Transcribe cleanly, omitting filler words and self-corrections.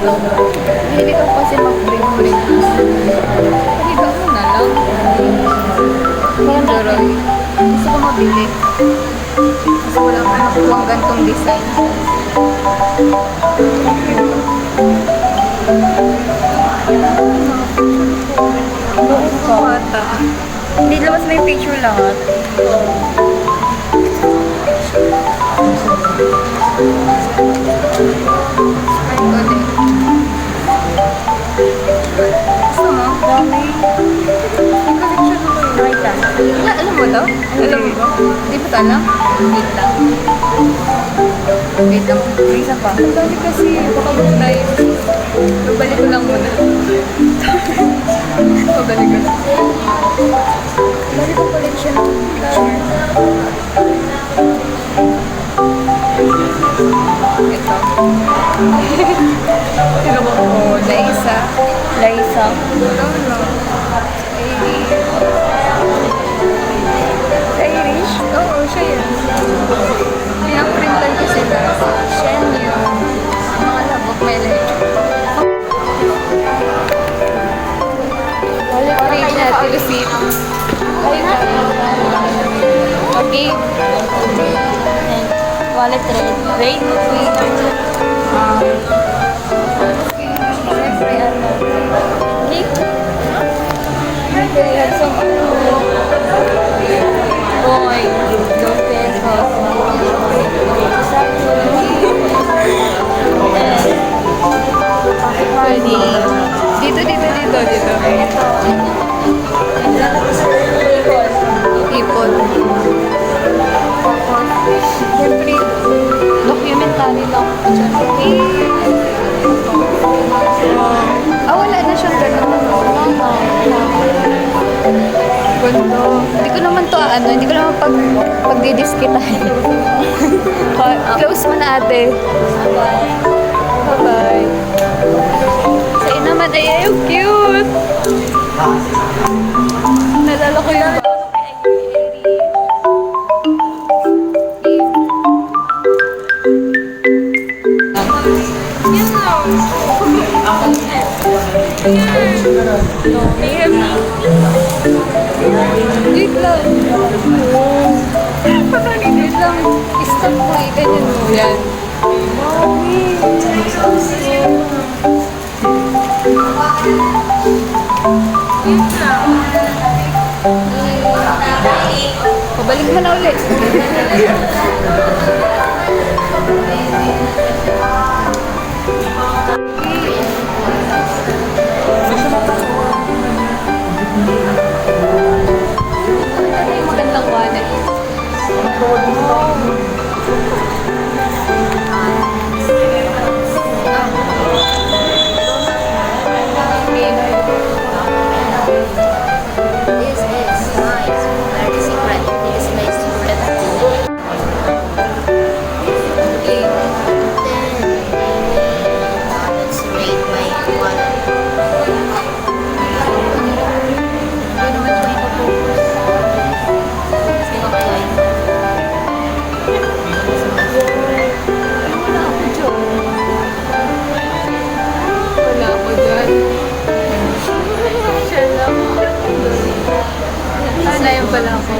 Hindi ka kasi mag-bring-bring. Paliga mo na lang. Enjoy. Gusto ko mabili. Kasi wala akong nakuha ang gantong design. Buong bata. Hindi labas may picture lahat. Gusto mo? Dami. May collection ako yun. Right lang. Alam mo daw? Alam mo ba? Hindi pa alam? Wait lang. Wait lang. May isa pa. Ang dami kasi. Baka ba tayo? Babalik ko lang muna. Babalik ko lang. Dami ko collection. Ito. Sino ba ko? Laisa. Laisa. Wala. Irish? Oo, siya yan. Pinaprintan ko sila. Shen yun. Mga labok may like. Orange na receipt. Okay. Wallet red. Wait. Siyempre, ano. Cake. Okay, so, boy. 2 pesos. Dito. Ipon. Siyempre, documentary lang ako dyan. Wala na siyang gano'n. Ganda. Hindi ko naman to hindi ko naman pagdidiskitahin. Close mo na ate. Bye-bye. Sa'yo naman ay cute. Nalala ko yung wait lang. Wait lang. Stop mo eh. Ganyan mo yan. Pabalik mo na ulit. Magandang wallet. This is nice. Very secret. This is nice secret. Let's rate my wallet. Hindi naman siya ipapopos. Sino kaya yun? Wala ako dyan. Siya lang. Sana yun pala ako.